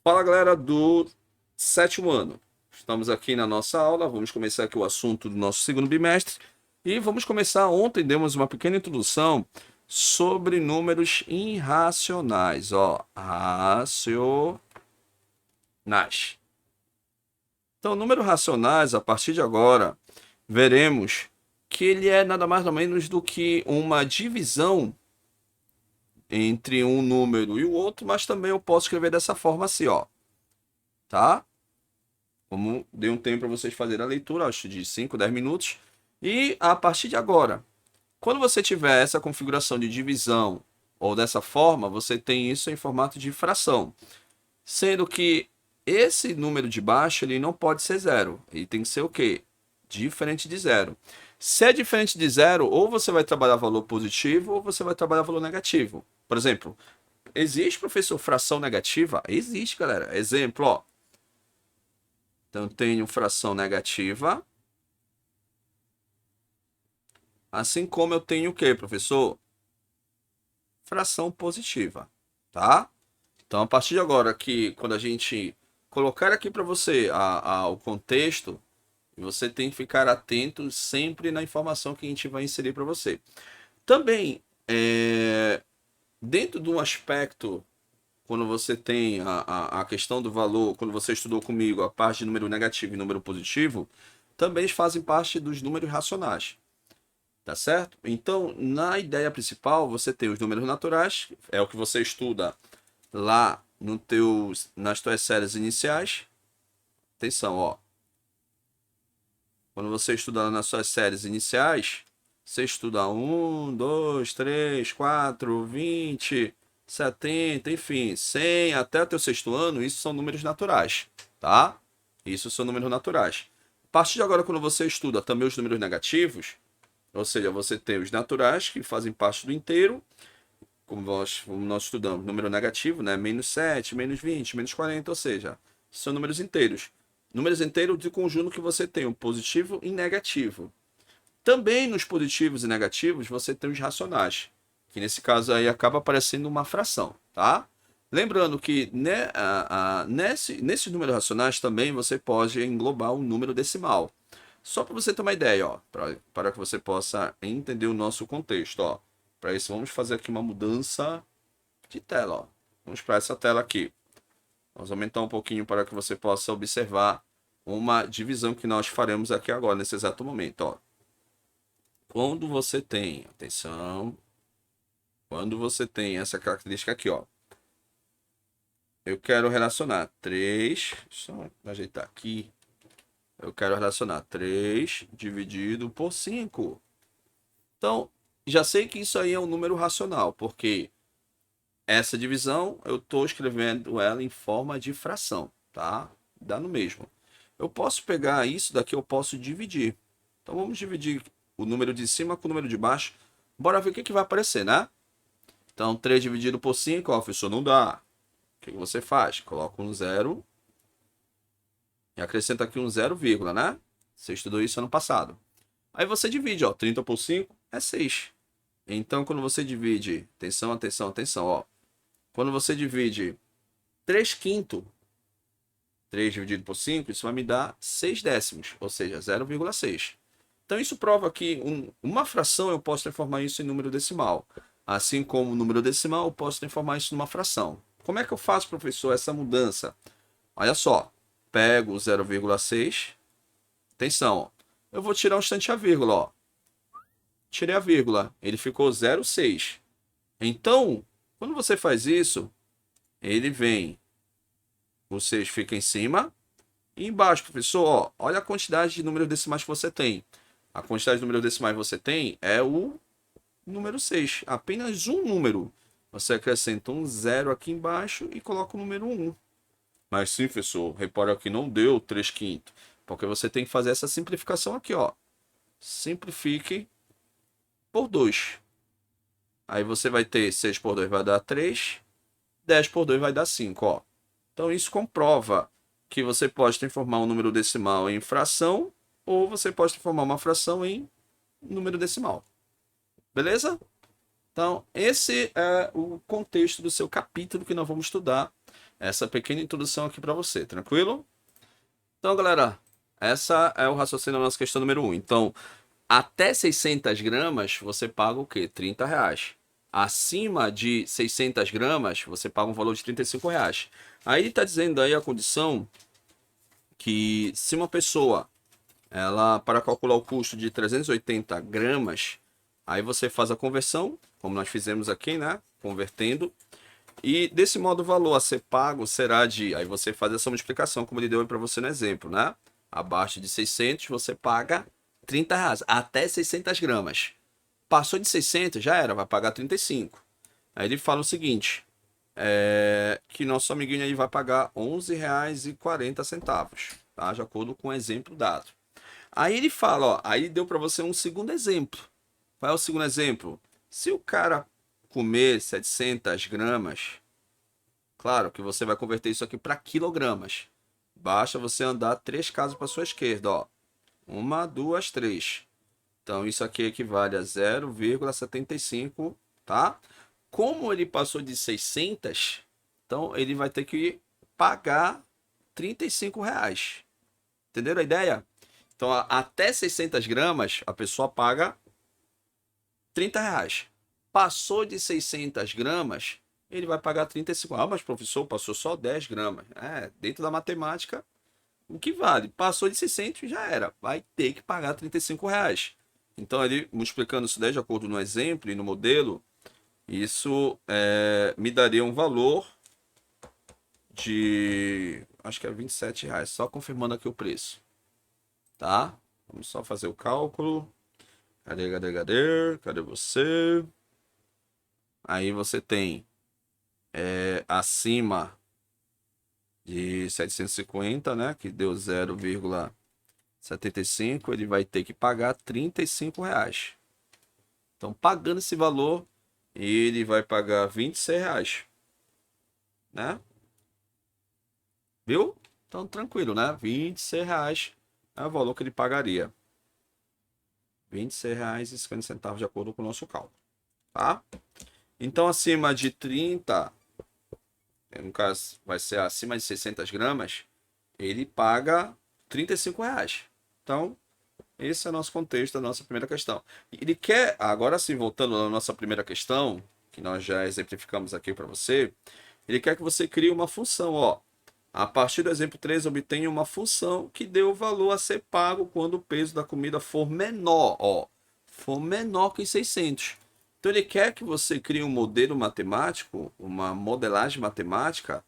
Fala galera do sétimo ano, estamos aqui na nossa aula, vamos começar aqui o assunto do nosso segundo bimestre e vamos começar. Ontem demos uma pequena introdução sobre números irracionais, racionais. Então, números racionais, a partir de agora, veremos que ele é nada mais ou menos do que uma divisão entre um número e o outro, mas também eu posso escrever dessa forma assim, tá? Como dei um tempo para vocês fazerem a leitura, acho de 5, 10 minutos. E a partir de agora, quando você tiver essa configuração de divisão ou dessa forma, você tem isso em formato de fração. Sendo que esse número de baixo ele não pode ser zero. Ele tem que ser o quê? Diferente de zero. Se é diferente de zero, ou você vai trabalhar valor positivo ou você vai trabalhar valor negativo. Por exemplo, existe, professor, fração negativa? Existe, galera. Exemplo, Então, eu tenho fração negativa. Assim como eu tenho o quê, professor? Fração positiva, tá? Então, a partir de agora, que quando a gente colocar aqui para você o contexto, você tem que ficar atento sempre na informação que a gente vai inserir para você. Também, dentro de um aspecto, quando você tem a questão do valor, quando você estudou comigo a parte de número negativo e número positivo, também fazem parte dos números racionais. Tá certo? Então, na ideia principal, você tem os números naturais, é o que você estuda lá no nas tuas séries iniciais. Atenção, quando você estuda lá nas suas séries iniciais, você estuda 1, 2, 3, 4, 20, 70, enfim, 100 até o teu sexto ano, isso são números naturais, tá? Isso são números naturais. A partir de agora, quando você estuda também os números negativos, ou seja, você tem os naturais, que fazem parte do inteiro, como nós estudamos, número negativo, né? Menos 7, menos 20, menos 40, ou seja, são números inteiros. Números inteiros de conjunto que você tem o positivo e negativo. Também nos positivos e negativos você tem os racionais, que nesse caso aí acaba aparecendo uma fração, tá? Lembrando que né, nesses números racionais também você pode englobar um número decimal. Só para você ter uma ideia, para que você possa entender o nosso contexto, Para isso vamos fazer aqui uma mudança de tela, Vamos para essa tela aqui. Vamos aumentar um pouquinho para que você possa observar uma divisão que nós faremos aqui agora, nesse exato momento, Quando você tem, atenção, quando você tem essa característica aqui, eu quero relacionar 3, só ajeitar aqui, eu quero relacionar 3 dividido por 5. Então, já sei que isso aí é um número racional, porque essa divisão eu estou escrevendo ela em forma de fração, tá? Dá no mesmo. Eu posso pegar isso daqui, eu posso dividir. Então, vamos dividir o número de cima com o número de baixo. Bora ver o que vai aparecer, né? Então, 3 dividido por 5, professor, não dá. O que você faz? Coloca um zero e acrescenta aqui um zero, vírgula, né? Você estudou isso ano passado. Aí você divide, 30 por 5 é 6. Então, quando você divide, atenção, atenção, atenção, quando você divide 3 quintos, 3 dividido por 5, isso vai me dar 6 décimos, ou seja, 0,6. Então, isso prova que uma fração eu posso transformar isso em número decimal. Assim como o número decimal, eu posso transformar isso numa fração. Como é que eu faço, professor, essa mudança? Olha só, pego o 0,6, atenção, eu vou tirar um instante a vírgula, Tirei a vírgula, ele ficou 0,6. Então, quando você faz isso, ele vem, o 6 fica em cima, e embaixo, professor, olha a quantidade de números decimais que você tem. A quantidade de números decimais que você tem é o número 6, apenas um número. Você acrescenta um 0 aqui embaixo e coloca o número 1. Mas sim, professor, repara que não deu 3 quintos, porque você tem que fazer essa simplificação aqui, Simplifique por 2. Aí você vai ter 6 por 2 vai dar 3, 10 por 2 vai dar 5, Então isso comprova que você pode transformar um número decimal em fração ou você pode transformar uma fração em número decimal. Beleza? Então, esse é o contexto do seu capítulo que nós vamos estudar. essa pequena introdução aqui para você, tranquilo? Então, galera, essa é o raciocínio da nossa questão número 1. Então, até 600 gramas, você paga o quê? R$ 30. Acima de 600 gramas, você paga um valor de R$ 35. Aí ele está dizendo aí a condição que se uma pessoa, ela, para calcular o custo de 380 gramas, aí você faz a conversão, como nós fizemos aqui, né? Convertendo. E desse modo o valor a ser pago será de... Aí você faz essa multiplicação, como ele deu para você no exemplo, né? Abaixo de 600, você paga R$ 30, até 600 gramas. Passou de 600, já era, vai pagar 35. Aí ele fala o seguinte, que nosso amiguinho aí vai pagar R$ 11,40, tá? De acordo com o exemplo dado. Aí ele fala, ó, aí deu para você um segundo exemplo. Qual é o segundo exemplo? Se o cara comer 700 gramas, claro que você vai converter isso aqui para quilogramas. Basta você andar 3 casas para sua esquerda, ó. 1, 2, 3. Então isso aqui equivale a 0,75, tá? Como ele passou de 600, então ele vai ter que pagar R$ 35. Entenderam a ideia? Então até 600 gramas a pessoa paga R$ 30. Passou de 600 gramas, ele vai pagar 35. Ah, mas professor, passou só 10 gramas. Dentro da matemática, o que vale? Passou de 600, já era. Vai ter que pagar R$ 35. Então, ele multiplicando isso daí, de acordo no exemplo e no modelo, isso me daria um valor de... Acho que é R$ 27. Só confirmando aqui o preço. Tá? Vamos só fazer o cálculo. Cadê você? Aí você tem acima de 750, né? Que deu 0,75. Ele vai ter que pagar R$ 35. Então, pagando esse valor, ele vai pagar R$ 26, né? Viu? Então, tranquilo, né? R$ 26 é o valor que ele pagaria. R$ 26,50 de acordo com o nosso cálculo, tá? Então, acima de 30, no caso, vai ser acima de 600 gramas, ele paga R$ 35. Então, esse é o nosso contexto da nossa primeira questão. Ele quer, agora sim, voltando à nossa primeira questão, que nós já exemplificamos aqui para você, ele quer que você crie uma função, ó. A partir do exemplo 3, obtenha uma função que dê o valor a ser pago quando o peso da comida for menor, ó. For menor que 600. Então ele quer que você crie um modelo matemático, uma modelagem matemática,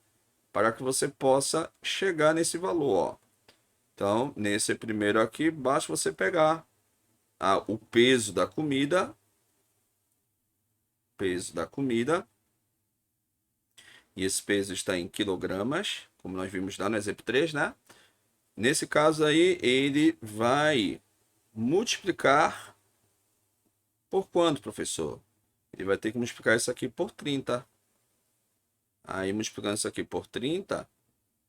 para que você possa chegar nesse valor, ó. Então, nesse primeiro aqui, basta você pegar o peso da comida, e esse peso está em quilogramas, como nós vimos lá no exemplo 3, né? Nesse caso aí, ele vai multiplicar por quanto, professor? Ele vai ter que multiplicar isso aqui por 30. Aí, multiplicando isso aqui por 30,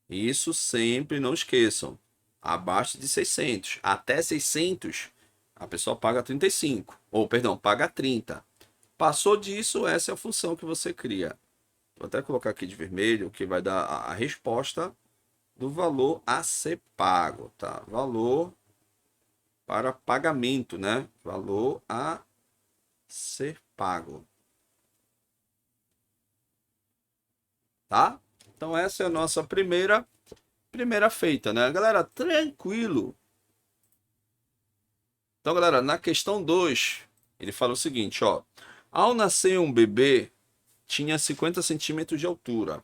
isso sempre, não esqueçam, abaixo de 600. Até 600, a pessoa paga 35. Ou, perdão, paga 30. Passou disso, essa é a função que você cria. Vou até colocar aqui de vermelho, que vai dar a resposta do valor a ser pago, tá? Valor para pagamento, né? Valor a ser pago, tá? Então essa é a nossa primeira feita, né? Galera, tranquilo. Então, galera, na questão 2, ele fala o seguinte, ó. Ao nascer um bebê, tinha 50 centímetros de altura.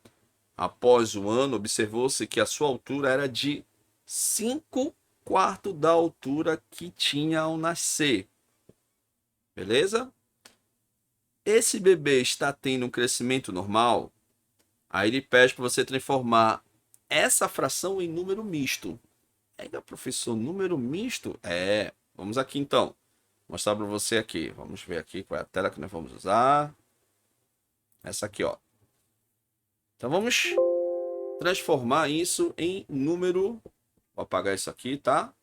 Após o ano, observou-se que a sua altura era de 5/4 da altura que tinha ao nascer. Beleza? Esse bebê está tendo um crescimento normal? Aí ele pede para você transformar essa fração em número misto. Professor, número misto? Vamos aqui então. Mostrar para você aqui. Vamos ver aqui qual é a tela que nós vamos usar. Essa aqui, ó. Então vamos transformar isso em número. Vou apagar isso aqui, tá?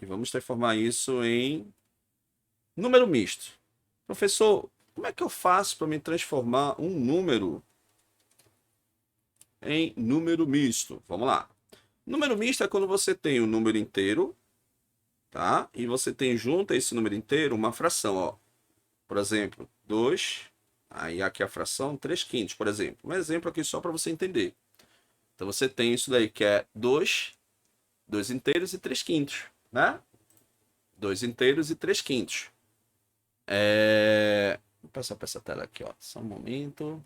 E vamos transformar isso em número misto. Professor, como é que eu faço para me transformar um número em número misto. Vamos lá. Número misto é quando você tem um número inteiro, tá? E você tem junto a esse número inteiro uma fração, ó. Por exemplo, 2, aí aqui a fração 3 quintos, por exemplo. Um exemplo aqui só para você entender. Então você tem isso daí que é 2 inteiros e 3 quintos, né? 2 inteiros e 3 quintos. Vou passar para essa tela aqui, ó. Só um momento,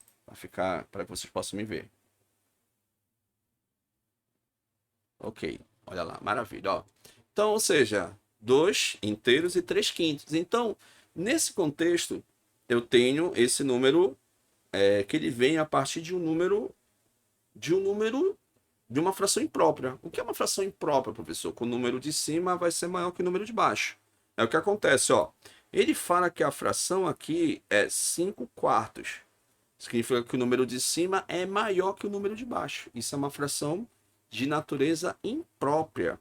para que vocês possam me ver. Ok, olha lá, maravilha, ó. Então, ou seja, 2 inteiros e 3 quintos. Então, nesse contexto, eu tenho esse número que ele vem a partir de de uma fração imprópria. O que é uma fração imprópria, professor? Que o número de cima vai ser maior que o número de baixo. É o que acontece, ó. Ele fala que a fração aqui é 5 quartos. Significa que o número de cima é maior que o número de baixo. Isso é uma fração de natureza imprópria.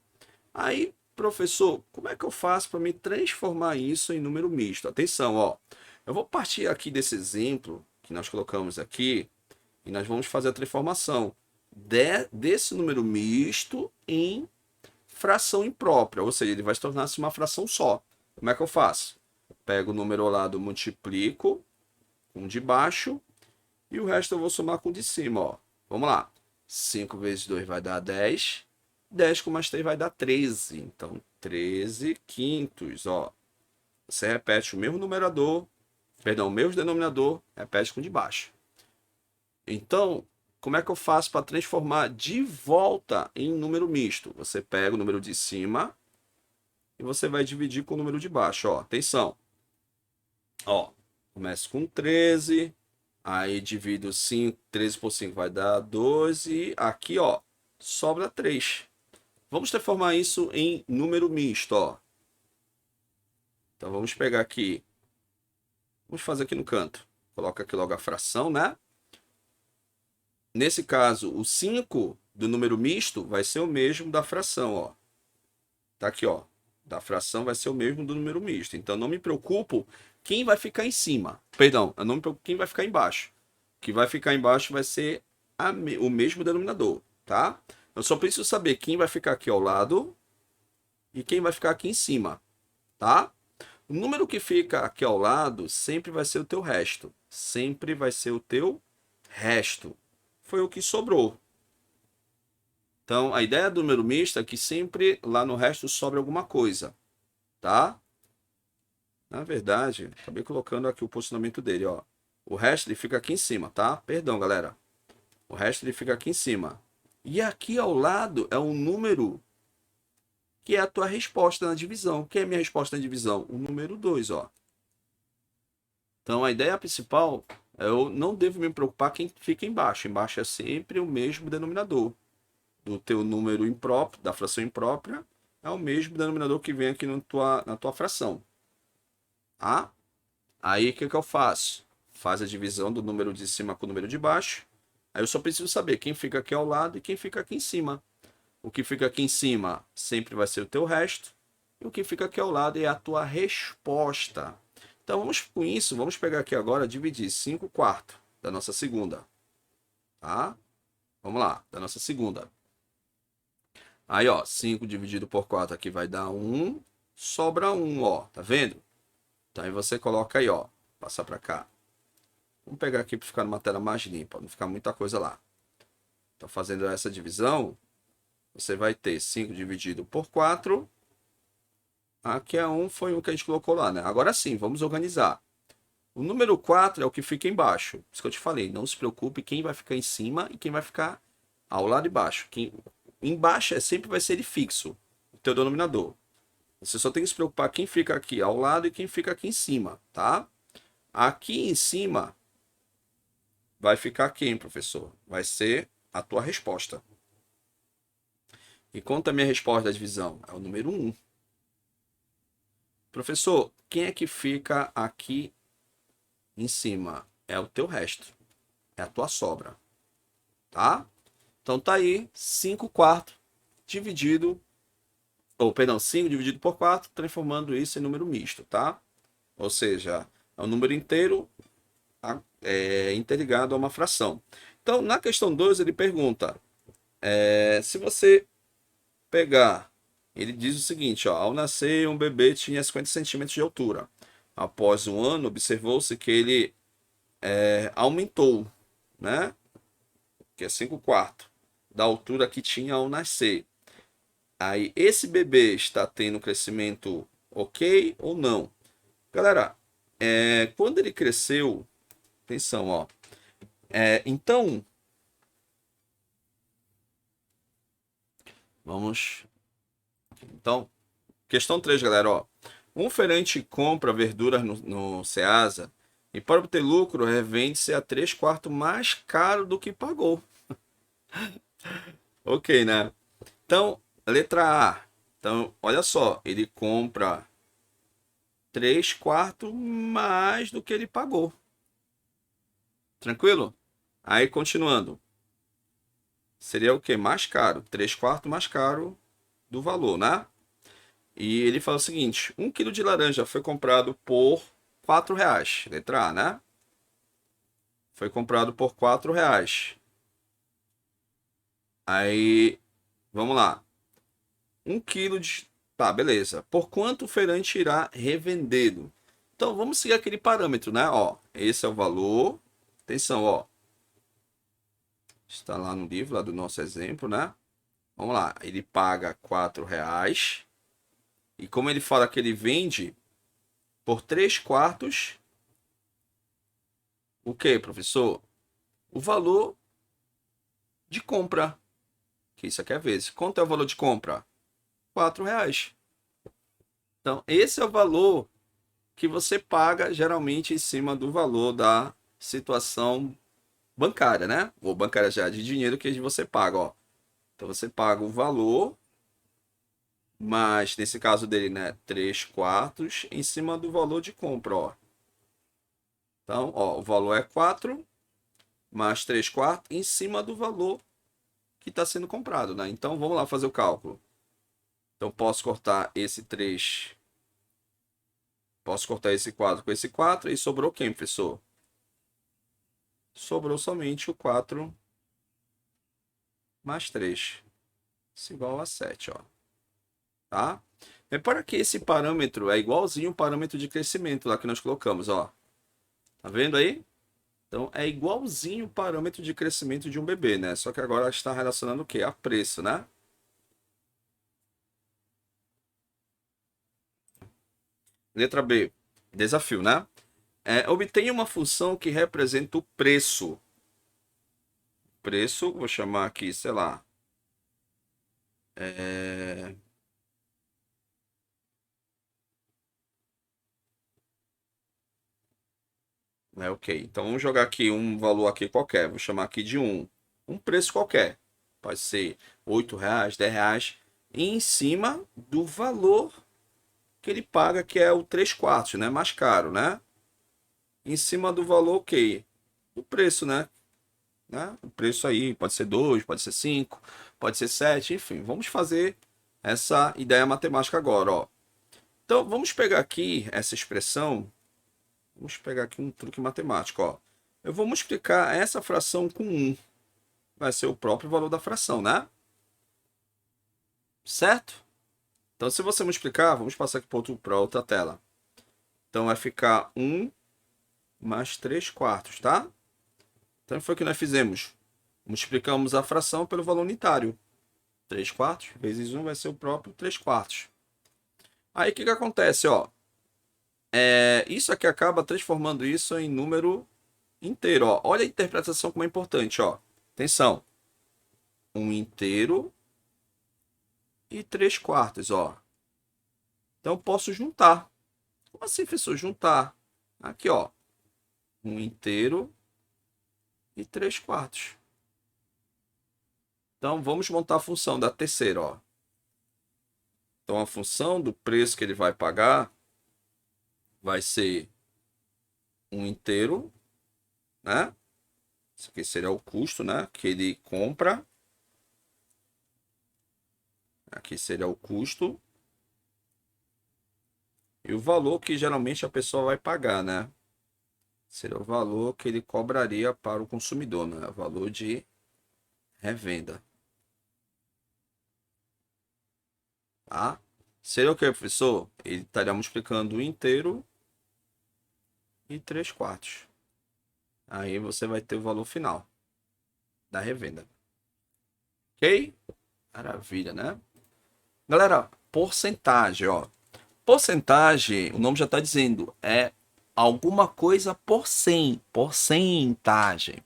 Aí, professor, como é que eu faço para me transformar isso em número misto? Atenção, ó. Eu vou partir aqui desse exemplo que nós colocamos aqui e nós vamos fazer a transformação desse número misto em fração imprópria, ou seja, ele vai se tornar-se uma fração só. Como é que eu faço? Eu pego o número ao lado, multiplico com o de baixo e o resto eu vou somar com o de cima, ó. Vamos lá. 5 vezes 2 vai dar 10. 10 com mais 3 vai dar 13. Então, 13 quintos, ó. Você repete o mesmo numerador, perdão, o mesmo denominador, repete com o de baixo. Então, como é que eu faço para transformar de volta em número misto? Você pega o número de cima e você vai dividir com o número de baixo, ó. Atenção. Ó, começa com 13, aí divido 5, 13 por 5 vai dar 12, aqui, ó, sobra 3. Vamos transformar isso em número misto, ó. Então vamos pegar aqui, vamos fazer aqui no canto. Coloca aqui logo a fração, né? Nesse caso, o 5 do número misto vai ser o mesmo da fração, ó. Tá aqui, ó. Da fração vai ser o mesmo do número misto. Então, não me preocupo quem vai ficar em cima. Perdão, eu não me preocupo quem vai ficar embaixo. O que vai ficar embaixo vai ser o mesmo denominador, tá? Eu só preciso saber quem vai ficar aqui ao lado e quem vai ficar aqui em cima, tá? O número que fica aqui ao lado sempre vai ser o teu resto. Sempre vai ser o teu resto. Foi o que sobrou. Então, a ideia do número misto é que sempre lá no resto sobra alguma coisa, tá? Na verdade, acabei colocando aqui o posicionamento dele, ó. O resto ele fica aqui em cima, tá? Perdão, galera. O resto ele fica aqui em cima. E aqui ao lado é um número que é a tua resposta na divisão. O que é a minha resposta na divisão? O número 2, ó. Então, a ideia principal é eu não devo me preocupar quem fica embaixo. Embaixo é sempre o mesmo denominador. Do teu número impróprio, da fração imprópria, é o mesmo denominador que vem aqui na tua fração. Tá? Aí, o que eu faço? Faz a divisão do número de cima com o número de baixo. Aí eu só preciso saber quem fica aqui ao lado e quem fica aqui em cima. O que fica aqui em cima sempre vai ser o teu resto. E o que fica aqui ao lado é a tua resposta. Então, vamos com isso, vamos pegar aqui agora, dividir 5 quartos da nossa segunda. Tá? Vamos lá, da nossa segunda. Aí, ó, 5 dividido por 4 aqui vai dar 1, sobra 1, ó, tá vendo? Então, aí você coloca aí, ó, passar para cá. Vamos pegar aqui para ficar numa tela mais limpa, não ficar muita coisa lá. Então, fazendo essa divisão, você vai ter 5 dividido por 4. Aqui é 1, foi o que a gente colocou lá, né? Agora sim, vamos organizar. O número 4 é o que fica embaixo. Isso que eu te falei, não se preocupe quem vai ficar em cima e quem vai ficar ao lado de baixo. Embaixo sempre vai ser ele fixo, o teu denominador. Você só tem que se preocupar quem fica aqui ao lado e quem fica aqui em cima, tá? Aqui em cima vai ficar quem, professor? Vai ser a tua resposta. E quanto a minha resposta da divisão? É o número 1. Professor, quem é que fica aqui em cima? É o teu resto. É a tua sobra. Tá? Então tá aí 5 quartos dividido, ou perdão, 5 dividido por 4, transformando isso em número misto, tá? Ou seja, é um número inteiro interligado a uma fração. Então, na questão 2, ele pergunta, se você pegar, ele diz o seguinte, ó, ao nascer, um bebê tinha 50 centímetros de altura. Após um ano, observou-se que ele aumentou, né? Que é 5 quartos da altura que tinha ao nascer. Aí, esse bebê está tendo crescimento ok ou não? Galera, quando ele cresceu, atenção, ó. Então, vamos. Então, questão 3, galera, ó. Um feirante compra verduras no Ceasa e para obter lucro revende-se a 3 quartos mais caro do que pagou. Ok, né? Então, letra A. Então, olha só, ele compra 3 quartos mais do que ele pagou. Tranquilo? Aí, continuando. Seria o quê? Mais caro. 3 quartos mais caro do valor, né? E ele fala o seguinte: 1 quilo de laranja foi comprado por R$ 4. Letra A, né? Foi comprado por R$ 4. Aí, vamos lá. 1 quilo de. Tá, beleza. Por quanto o feirante irá revendê-lo? Então, vamos seguir aquele parâmetro, né? Ó, esse é o valor. Atenção, ó. Está lá no livro, lá do nosso exemplo, né? Vamos lá. Ele paga R$ 4. E como ele fala que ele vende por 3 quartos, o que, professor? O valor de compra. Que isso aqui é vezes. Quanto é o valor de compra? R$ 4. Então, esse é o valor que você paga geralmente em cima do valor da situação bancária, né? Ou bancária já de dinheiro que você paga, ó. Então você paga o valor, mas nesse caso dele, né, 3 quartos em cima do valor de compra, ó. Então, ó, o valor é 4 mais 3 quartos em cima do valor que está sendo comprado, né? Então vamos lá fazer o cálculo. Então posso cortar esse 3, posso cortar esse 4 com esse 4 e sobrou quem, professor? Sobrou somente o 4 mais 3. Isso igual a 7, ó. Tá? Repara que esse parâmetro é igualzinho o parâmetro de crescimento lá que nós colocamos, ó. Tá vendo aí? Então é igualzinho o parâmetro de crescimento de um bebê, né? Só que agora está relacionando o quê? A preço, né? Letra B, desafio, né? Obtenha uma função que representa o preço. Preço, vou chamar aqui, sei lá. É, ok. Então vamos jogar aqui um valor aqui qualquer. Vou chamar aqui de um. Um preço qualquer. Pode ser R$ 8, R$ 10. Em cima do valor que ele paga, que é o 3 quartos, né? Mais caro, né? Em cima do valor, ok. O preço, né? O preço aí pode ser 2, pode ser 5, pode ser 7, enfim. Vamos fazer essa ideia matemática agora, ó. Então, vamos pegar aqui essa expressão. Vamos pegar aqui um truque matemático, ó. Eu vou multiplicar essa fração com 1. Vai ser o próprio valor da fração, né? Certo? Então, se você multiplicar, vamos passar aqui para outra tela. Então, vai ficar 1 mais 3 quartos, tá? Então, foi o que nós fizemos. Multiplicamos a fração pelo valor unitário. 3 quartos vezes 1 vai ser o próprio 3 quartos. Aí, o que acontece, ó? Isso aqui acaba transformando isso em número inteiro, ó. Olha a interpretação como é importante, ó. Atenção. 1 inteiro e 3 quartos, ó. Então, eu posso juntar. Como assim, professor? Juntar. Aqui, ó. 1 inteiro e 3 quartos. Então, vamos montar a função da terceira, ó. Então, a função do preço que ele vai pagar vai ser 1 inteiro, né? Isso aqui seria o custo, né? Que ele compra. Aqui seria o custo. E o valor que geralmente a pessoa vai pagar, né? seria o valor que ele cobraria para o consumidor, né? O valor de revenda. Tá? Seria o que, professor? Ele estaria multiplicando o inteiro e 3/4. Aí você vai ter o valor final da revenda. Ok? Maravilha, né? Galera, porcentagem, ó. Porcentagem, o nome já está dizendo, é alguma coisa por 100, porcentagem.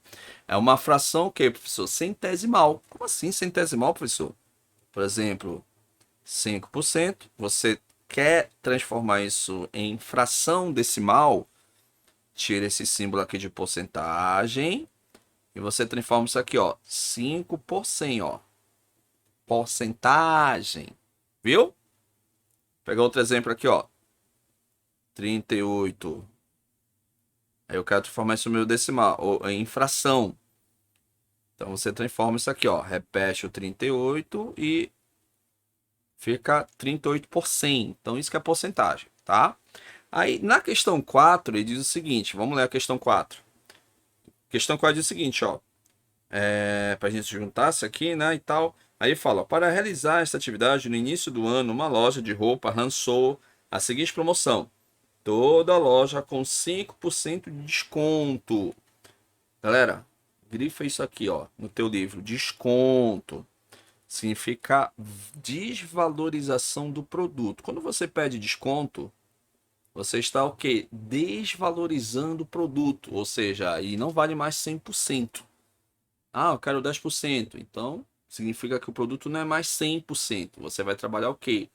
É uma fração que, professor? Centesimal. Como assim centesimal, professor? Por exemplo, 5%. Você quer transformar isso em fração decimal? Tira esse símbolo aqui de porcentagem e você transforma isso aqui, ó, 5 por 100, ó. Porcentagem. Viu? Pegar outro exemplo aqui, ó. 38. Aí eu quero transformar isso no meu decimal, ou em fração. Então você transforma isso aqui, ó. Repete o 38 e fica 38 por 100. Então isso que é porcentagem, tá? Aí na questão 4 ele diz o seguinte, vamos ler a questão 4. Questão 4 diz o seguinte, ó. Para a gente juntar isso aqui, né, e tal. Aí fala, para realizar esta atividade no início do ano, uma loja de roupa lançou a seguinte promoção. Toda loja com 5% de desconto. Galera, grifa isso aqui, ó, no teu livro. Desconto significa desvalorização do produto. Quando você pede desconto, você está o quê? Desvalorizando o produto, ou seja, aí não vale mais 100%. Ah, eu quero 10%. Então, significa que o produto não é mais 100%. Você vai trabalhar o quê?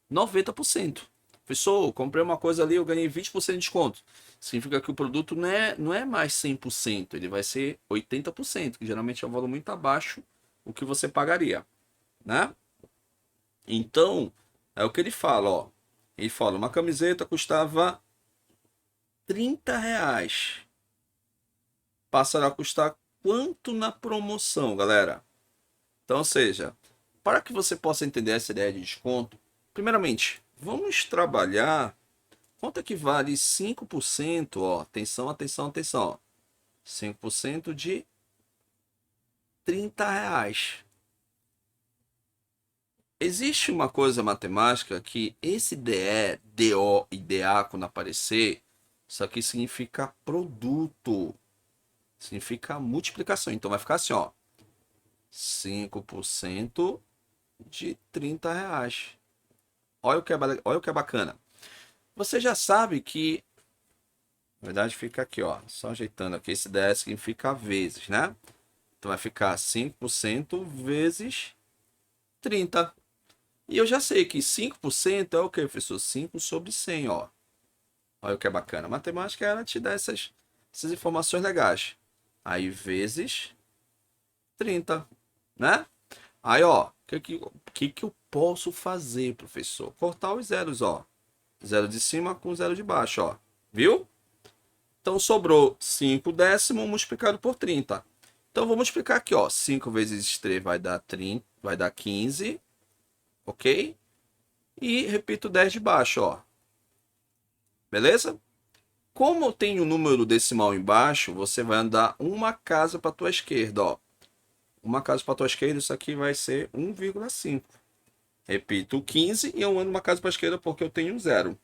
90%. Professor, comprei uma coisa ali, eu ganhei 20% de desconto. Significa que o produto não é mais 100%, ele vai ser 80%, que geralmente é um valor muito abaixo do que você pagaria, né? Então, é o que ele fala, ó. Ele fala, uma camiseta custava R$ 30. Passará a custar quanto na promoção, galera? Então, ou seja, para que você possa entender essa ideia de desconto, primeiramente, vamos trabalhar quanto é que vale 5%, ó, atenção, atenção, atenção, ó, 5% de R$ 30. Existe uma coisa matemática que esse DE, DO e DA quando aparecer, isso aqui significa produto, significa multiplicação. Então vai ficar assim, ó, 5% de R$ 30. Olha o que é bacana. Você já sabe que, na verdade, fica aqui, ó, só ajeitando aqui, esse 10 significa vezes, né? Então vai ficar 5% vezes 30. E eu já sei que 5% é o que, professor? 5 sobre 100, ó. Olha o que é bacana. A matemática, ela te dá essas informações legais. Aí, vezes 30, né? Aí, ó, o que eu posso fazer, professor? Cortar os zeros, ó. Zero de cima com zero de baixo, ó. Viu? Então sobrou 5 décimos multiplicado por 30. Então vou multiplicar aqui, ó. 5 vezes 3 vai dar 30, vai dar 15, ok? E repito 10 de baixo, ó. Beleza? Como tem o número decimal embaixo, você vai andar uma casa para a tua esquerda, ó. Uma casa para a tua esquerda, isso aqui vai ser 1,5. Repito, 15 e eu ando uma casa para a esquerda porque eu tenho 0.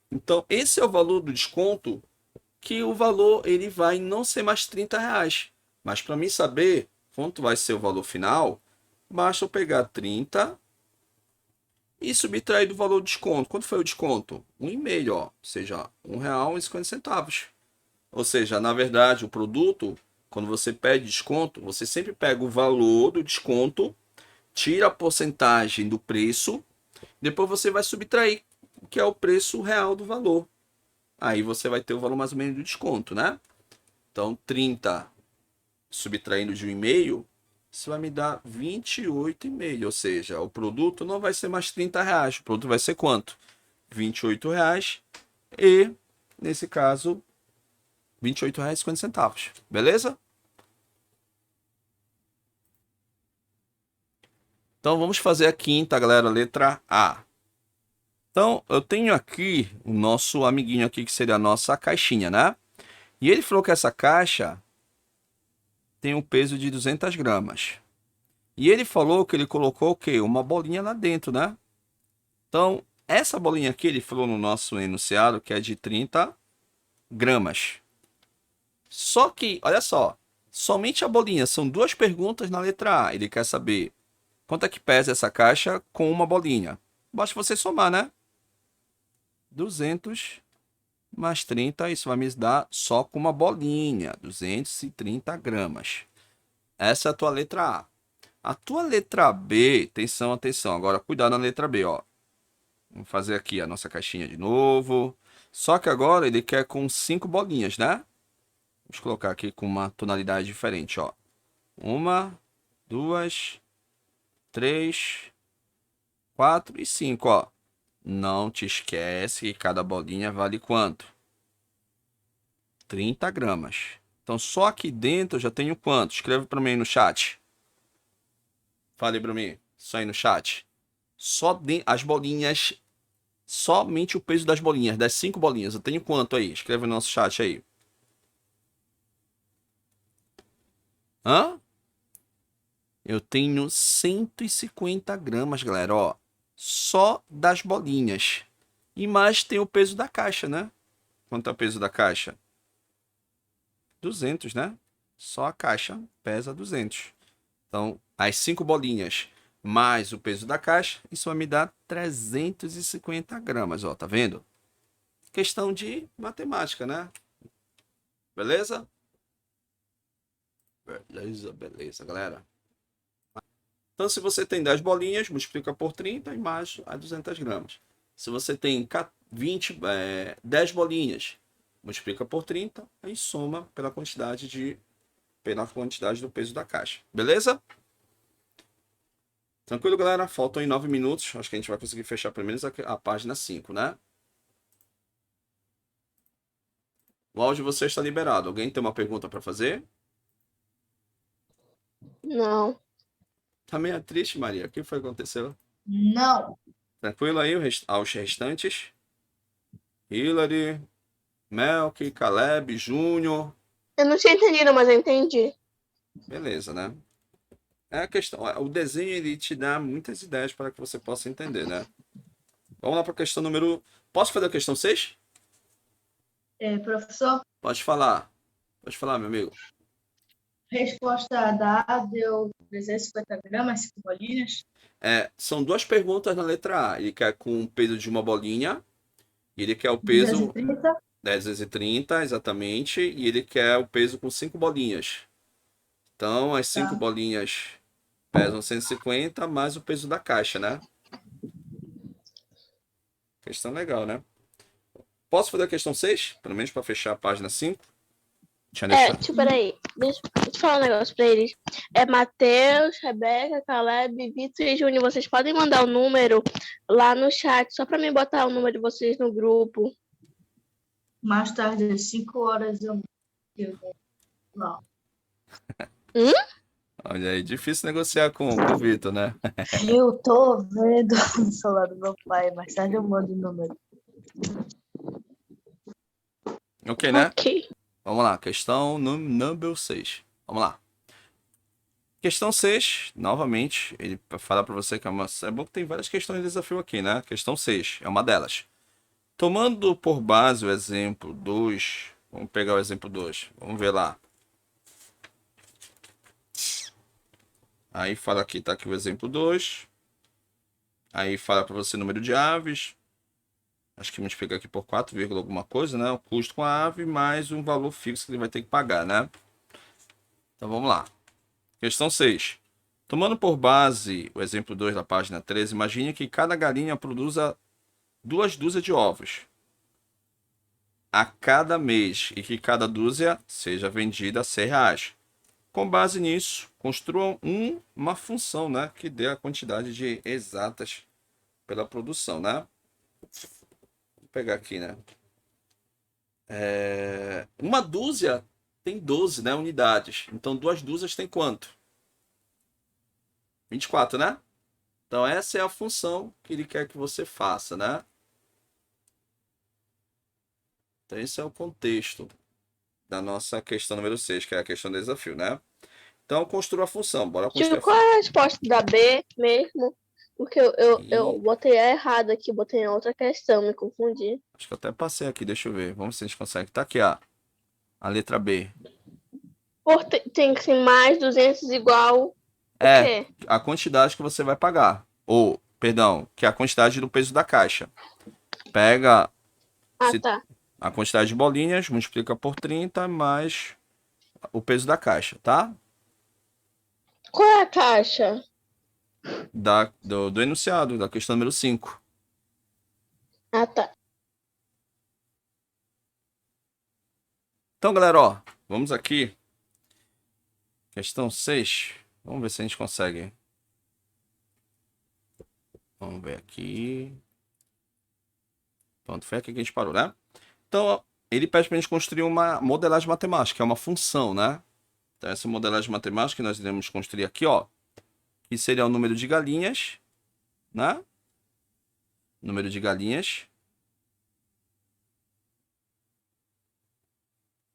Então, esse é o valor do desconto, que o valor ele vai não ser mais R$ 30. Mas para mim saber quanto vai ser o valor final, basta eu pegar 30 e subtrair do valor do desconto. Quanto foi o desconto? 1,5, ó, ou seja, R$ 1,50. Ou seja, na verdade, o produto, quando você pede desconto, você sempre pega o valor do desconto, tira a porcentagem do preço, depois você vai subtrair, que é o preço real do valor. Aí você vai ter o valor mais ou menos do desconto, né? Então, 30 subtraindo de 1,5, isso vai me dar 28,5. Ou seja, o produto não vai ser mais R$ 30. O produto vai ser quanto? R$ 28. E, nesse caso, R$ 28,50. Beleza? Então, vamos fazer a quinta, galera. Letra A. Então, eu tenho aqui o nosso amiguinho aqui, que seria a nossa caixinha, né? E ele falou que essa caixa tem um peso de 200 gramas. E ele falou que ele colocou o quê? Uma bolinha lá dentro, né? Então, essa bolinha aqui, ele falou no nosso enunciado que é de 30 gramas. Só que, olha só, somente a bolinha, são duas perguntas na letra A. Ele quer saber quanto é que pesa essa caixa com uma bolinha. Basta você somar, né? 200 mais 30, isso vai me dar só com uma bolinha, 230 gramas. Essa é a tua letra A. A tua letra B, atenção, atenção. Agora, cuidado na letra B, ó. Vamos fazer aqui a nossa caixinha de novo. Só que agora ele quer com 5 bolinhas, né? Vamos colocar aqui com uma tonalidade diferente, ó. 1, 2, 3, 4 e 5, ó. Não te esquece que cada bolinha vale quanto? 30 gramas. Então, só aqui dentro eu já tenho quanto? Escreve para mim no chat. Fale para mim, só aí no chat. Só as bolinhas, somente o peso das bolinhas, das 5 bolinhas. Eu tenho quanto aí? Escreve no nosso chat aí. Hã? Eu tenho 150 gramas, galera, ó. Só das bolinhas. E mais tem o peso da caixa, né? Quanto é o peso da caixa? 200, né? Só a caixa pesa 200. Então, as 5 bolinhas mais o peso da caixa, isso vai me dar 350 gramas, ó, tá vendo? Questão de matemática, né? Beleza? Beleza, beleza, galera. Então, se você tem 10 bolinhas, multiplica por 30 e mais as 200 gramas. Se você tem 10 bolinhas, multiplica por 30 e soma pela quantidade do peso da caixa. Beleza? Tranquilo, galera? Faltam aí 9 minutos. Acho que a gente vai conseguir fechar pelo menos a página 5, né? O áudio de você está liberado. Alguém tem uma pergunta para fazer? Não. Tá meio triste, Maria. O que foi que aconteceu? Não. Tranquilo aí aos restantes? Hilary, Melk, Caleb, Júnior. Eu não tinha entendido, mas eu entendi. Beleza, né? É a questão. O desenho ele te dá muitas ideias para que você possa entender, né? Vamos lá para a questão número. Posso fazer a questão 6? Professor, Pode falar. Pode falar, meu amigo. resposta da deu 350 gramas, 5 bolinhas. São duas perguntas na letra A. Ele quer com o peso de uma bolinha. Ele quer o peso 230. 10 vezes 30, exatamente. E ele quer o peso com 5 bolinhas. Então, as 5 Tá. bolinhas pesam 150 mais o peso da caixa, né? Questão legal, né? Posso fazer a questão 6? Pelo menos para fechar a página 5? Peraí. Deixa eu falar um negócio pra eles. Matheus, Rebeca, Caleb, Vitor e Júnior. Vocês podem mandar o número lá no chat, só pra mim botar o número de vocês no grupo. Mais tarde, às 5 horas, eu não. Olha aí, difícil negociar com o Vitor, né? Eu tô vendo no celular do meu pai. Mais tarde eu mando o número. Ok, né? Ok. Vamos lá, questão número 6. Vamos lá. Questão 6, novamente, ele fala para você que é bom que tem várias questões de desafio aqui, né? Questão 6 é uma delas. Tomando por base o exemplo 2, vamos pegar o exemplo 2, vamos ver lá. Aí fala aqui, tá aqui o exemplo 2. Aí fala para você o número de aves. Acho que multiplica aqui por 4, alguma coisa, né? O custo com a ave mais um valor fixo que ele vai ter que pagar, né? Então vamos lá. Questão 6. Tomando por base o exemplo 2 da página 13, imagine que cada galinha produza 2 dúzias de ovos a cada mês e que cada dúzia seja vendida a R$ 100. Com base nisso, construam uma função, né, que dê a quantidade de exatas pela produção, né? Vou pegar aqui, né? Uma dúzia tem 12, né, unidades. Então, 2 dúzias tem quanto? 24, né? Então, essa é a função que ele quer que você faça, né? Então, esse é o contexto. da nossa questão número 6, que é a questão do desafio, né? Então, construa a função. Bora Tio, construir a qual função. é a resposta da B mesmo? Porque eu E botei a errada aqui, botei em outra questão, me confundi. acho que eu até passei aqui, deixa eu ver. Vamos ver se a gente consegue. Tá aqui, a letra B. Tem que ser mais 200 igual o É quê? a quantidade que você vai pagar. Ou, perdão, que é a quantidade do peso da caixa. Pega Ah, se, tá. a quantidade de bolinhas, multiplica por 30 mais o peso da caixa, tá? Qual é a caixa? Do enunciado, da questão número 5. Ah, tá. Então, galera, ó, vamos aqui. Questão 6. Vamos ver se a gente consegue. Vamos ver aqui. Pronto, foi aqui que a gente parou, né? Então, ó, ele pede para a gente construir uma modelagem matemática, é uma função, né? Então, essa modelagem matemática que nós iremos construir aqui, ó, que seria o número de galinhas, né? Número de galinhas,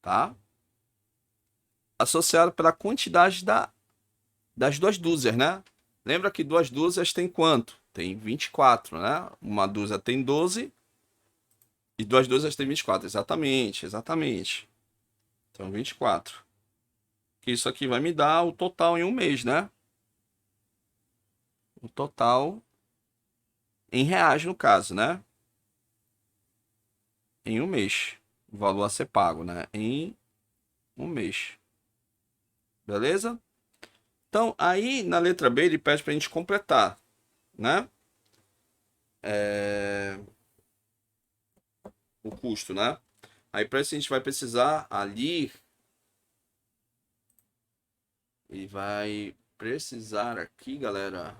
tá? Associado pela quantidade das duas dúzias, né? Lembra que duas dúzias tem quanto? Tem 24, né? Uma dúzia tem 12 e duas dúzias tem 24. Exatamente, exatamente. Então, 24. Que isso aqui vai me dar o total em um mês, né? O total em reais, no caso, né? Em um mês. O valor a ser pago, né? Em um mês. Beleza? Então, aí na letra B ele pede pra gente completar, né? O custo, né? Aí para isso a gente vai precisar ali e vai precisar aqui, galera.